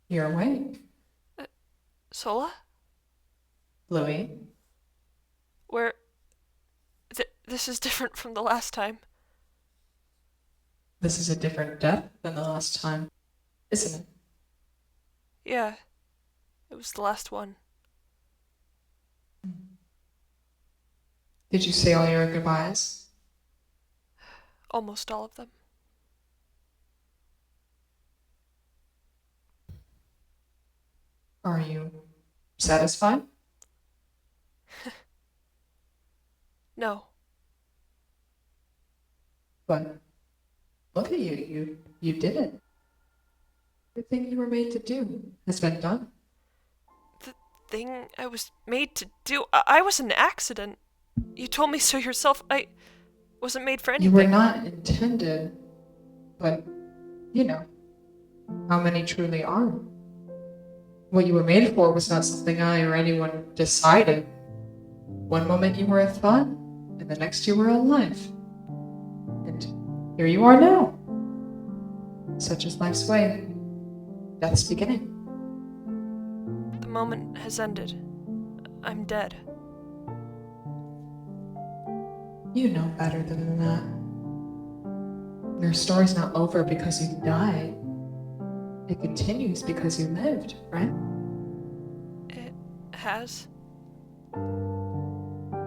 You're awake. Sola? Louis, Where... this is different from the last time. this is a different death than the last time, isn't it? Yeah, it was the last one. Did you say all your goodbyes? Almost all of them. Are you satisfied? No. But look at you. You did it. Everything you were made to do has been done. The thing I was made to do... I was an accident. You told me so yourself. I wasn't made for You were anything. not intended, but you know how many truly are. What you were made for was not something I or anyone decided. One moment you were a thought, and the next you were alive. And here you are now. Such is life's way. Death's beginning. The moment has ended. I'm dead. You know better than that. Your story's not over because you died. It continues because you lived, right? It has?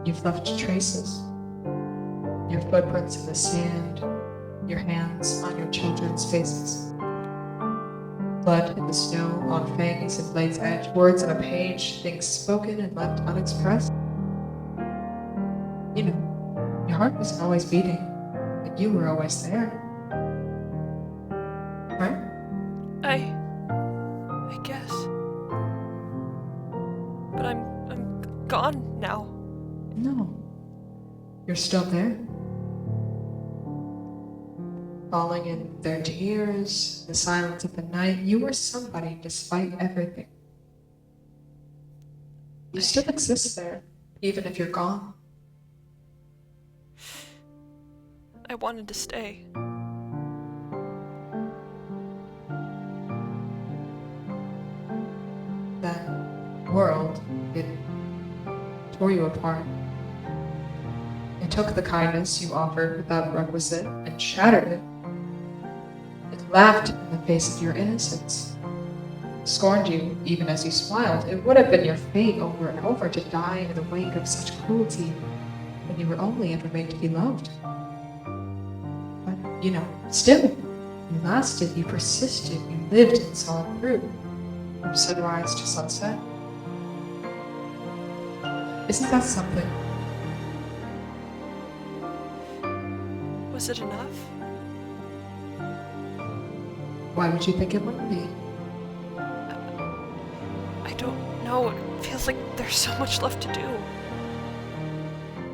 You've left traces. Your footprints in the sand, your hands on your children's faces. Blood in the snow, on fangs and blade's edge, words on a page, things spoken and left unexpressed. You know, your heart wasn't always beating, but you were always there. Right? I guess. But I'm gone now. No. You're still there. Falling in their tears, the silence of the night, you were somebody despite everything. You still exist there, even if you're gone. I wanted to stay. That world, it tore you apart. It took the kindness you offered without requisite and shattered it. It laughed in the face of your innocence, scorned you even as you smiled. It would have been your fate over and over to die in the wake of such cruelty when you were only ever made to be loved. But, still, you lasted, you persisted, you lived and saw it through, from sunrise to sunset. Isn't that something? Was it enough? Why would you think it wouldn't be? I don't know. It feels like there's so much left to do.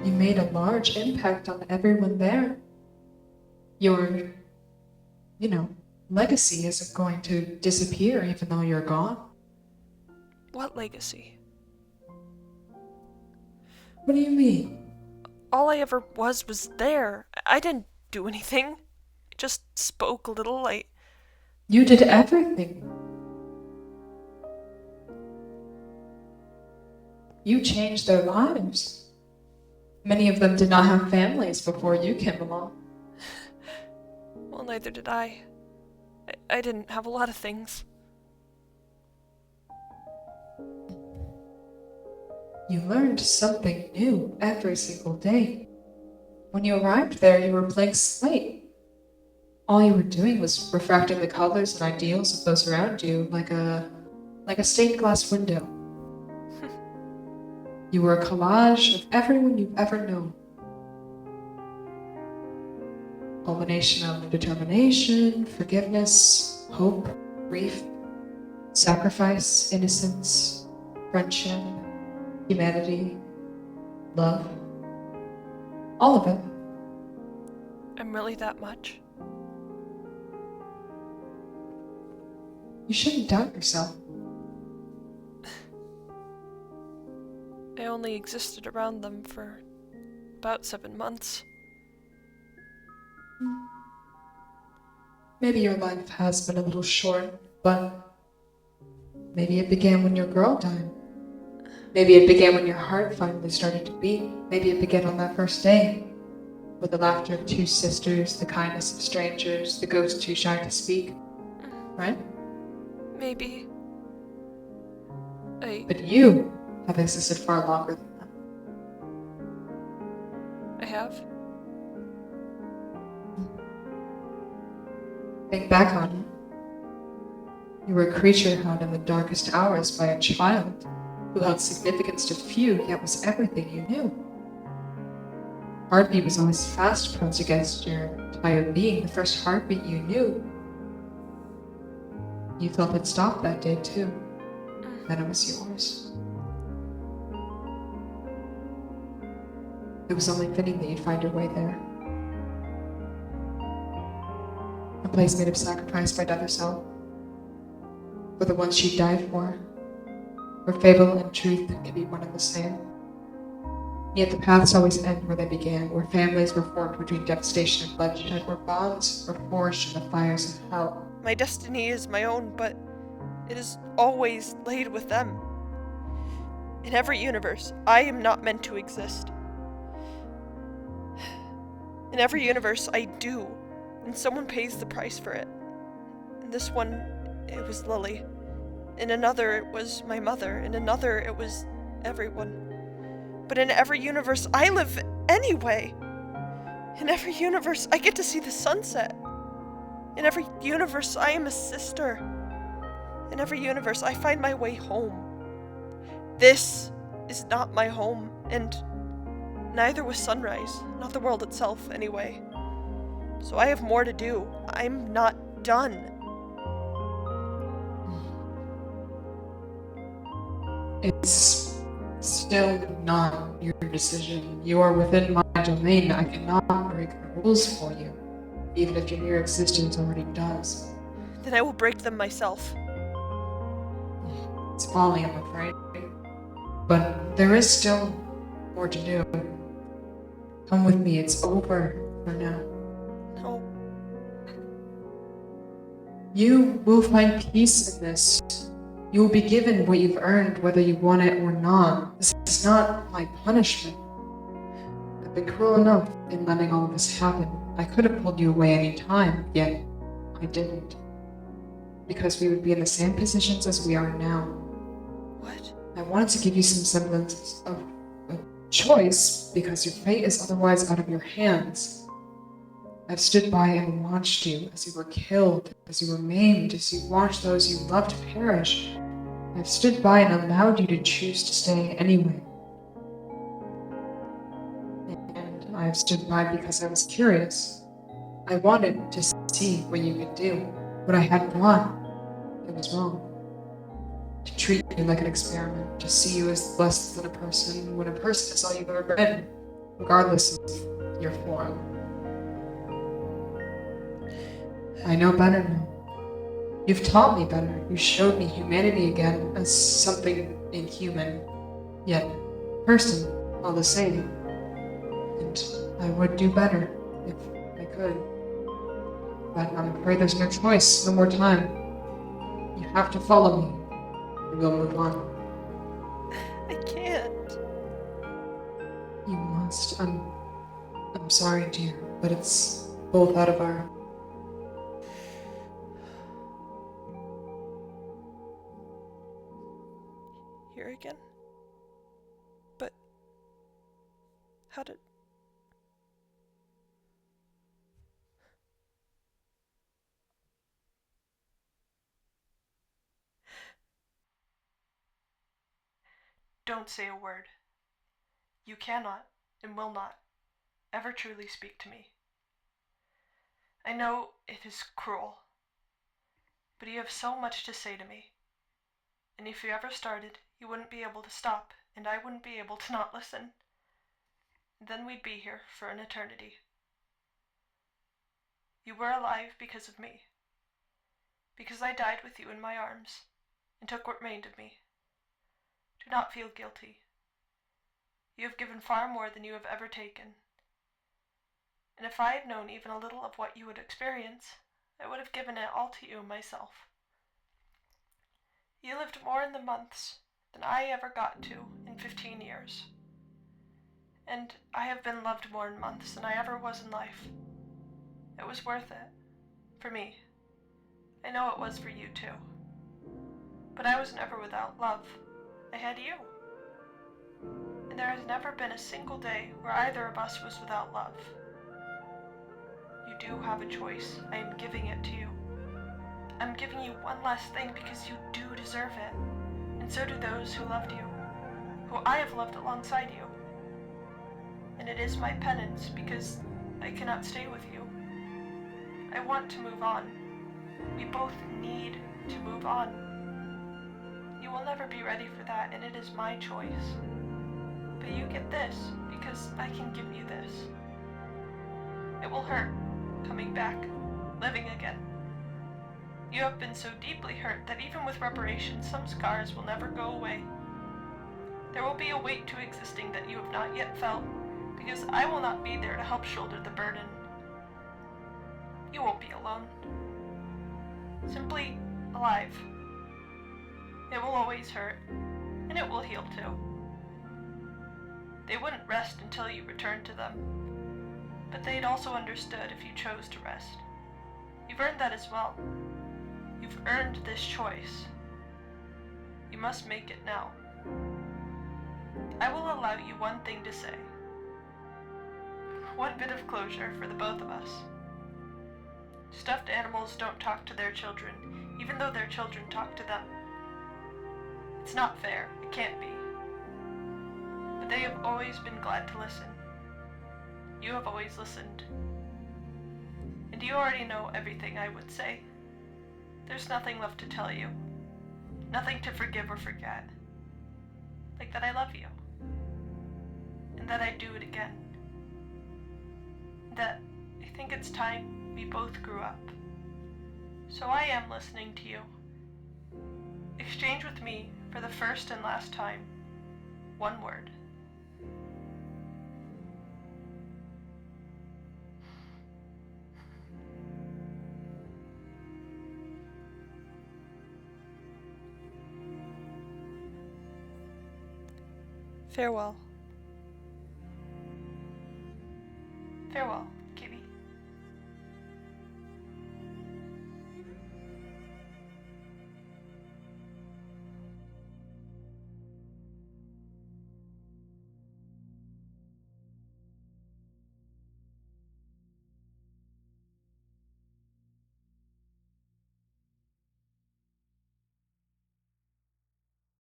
You made a large impact on everyone there. Your, legacy isn't going to disappear even though you're gone. What legacy? What do you mean? All I ever was there. I didn't do anything. I just spoke a little. You did everything. You changed their lives. Many of them did not have families before you came along. Well, neither did I. I didn't have a lot of things. You learned something new every single day. When you arrived there, you were a blank slate. All you were doing was refracting the colors and ideals of those around you like a stained glass window. You were a collage of everyone you've ever known. Culmination of determination, forgiveness, hope, grief, sacrifice, innocence, friendship, humanity, love. All of it. I'm really that much. You shouldn't doubt yourself. I only existed around them for about 7 months. Maybe your life has been a little short, but Maybe it began when your girl died. Maybe it began when your heart finally started to beat. Maybe it began on that first day. With the laughter of two sisters, the kindness of strangers, the ghost too shy to speak. Right? Maybe. But you have existed far longer than that. I have? Think back on it. You were a creature held in the darkest hours by a child who held significance to few, yet was everything you knew. Heartbeat was always fast pressed against your entire being, the first heartbeat you knew. You felt it stopped that day too. Then it was yours. It was only fitting that you'd find your way there. A place made of sacrifice by death herself. For the ones she died for. Where fable and truth can be one and the same. Yet the paths always end where they began, where families were formed between devastation and bloodshed, where bonds were forged in the fires of hell. My destiny is my own, but it is always laid with them. In every universe, I am not meant to exist. In every universe, I do, and someone pays the price for it. In this one, it was Lily. In another, it was my mother. In another, it was everyone. But in every universe, I live anyway. In every universe, I get to see the sunset. In every universe, I am a sister. In every universe, I find my way home. This is not my home, and neither was Sunrise, not the world itself, anyway. So I have more to do. I'm not done. It's still not your decision. You are within my domain. I cannot break the rules for you, even if your mere existence already does. Then I will break them myself. It's folly, I'm afraid. But there is still more to do. Come with me, it's over for now. No. You will find peace in this. You will be given what you've earned, whether you want it or not. This is not my punishment. I've been cruel enough in letting all of this happen. I could have pulled you away any time, yet I didn't. Because we would be in the same positions as we are now. What? I wanted to give you some semblance of choice, because your fate is otherwise out of your hands. I've stood by and watched you as you were killed, as you were maimed, as you watched those you loved perish. I've stood by and allowed you to choose to stay anyway. And I've stood by because I was curious. I wanted to see what you could do. What I had brought, it was wrong. To treat you like an experiment, to see you as less than a person, when a person is all you've ever been, regardless of your form. I know better now. You've taught me better. You showed me humanity again as something inhuman, yet person, all the same. And I would do better if I could. But I'm afraid there's no choice, no more time. You have to follow me, and we'll move on. I can't. You must. I'm sorry, dear, but it's both out of our... Here again? But how did... Don't say a word. You cannot, and will not, ever truly speak to me. I know it is cruel, but you have so much to say to me. And if you ever started, you wouldn't be able to stop, and I wouldn't be able to not listen. Then we'd be here for an eternity. You were alive because of me. Because I died with you in my arms, and took what remained of me. Do not feel guilty. You have given far more than you have ever taken. And if I had known even a little of what you would experience, I would have given it all to you myself. You lived more in the months than I ever got to in 15 years. And I have been loved more in months than I ever was in life. It was worth it. For me. I know it was for you too. But I was never without love. I had you. And there has never been a single day where either of us was without love. You do have a choice. I am giving it to you. I'm giving you one last thing because you do deserve it. And so do those who loved you, who I have loved alongside you. And it is my penance because I cannot stay with you. I want to move on. We both need to move on. You will never be ready for that, and it is my choice. But you get this because I can give you this. It will hurt, coming back, living again. You have been so deeply hurt that even with reparations, some scars will never go away. There will be a weight to existing that you have not yet felt, because I will not be there to help shoulder the burden. You won't be alone. Simply alive. It will always hurt, and it will heal too. They wouldn't rest until you returned to them, but they'd also understood if you chose to rest. You've earned that as well. You've earned this choice. You must make it now. I will allow you one thing to say. One bit of closure for the both of us. Stuffed animals don't talk to their children, even though their children talk to them. It's not fair. It can't be. But they have always been glad to listen. You have always listened. And you already know everything I would say. There's nothing left to tell you. Nothing to forgive or forget. Like that I love you. And that I'd do it again. That I think it's time we both grew up. So I am listening to you. Exchange with me, for the first and last time, one word. Farewell.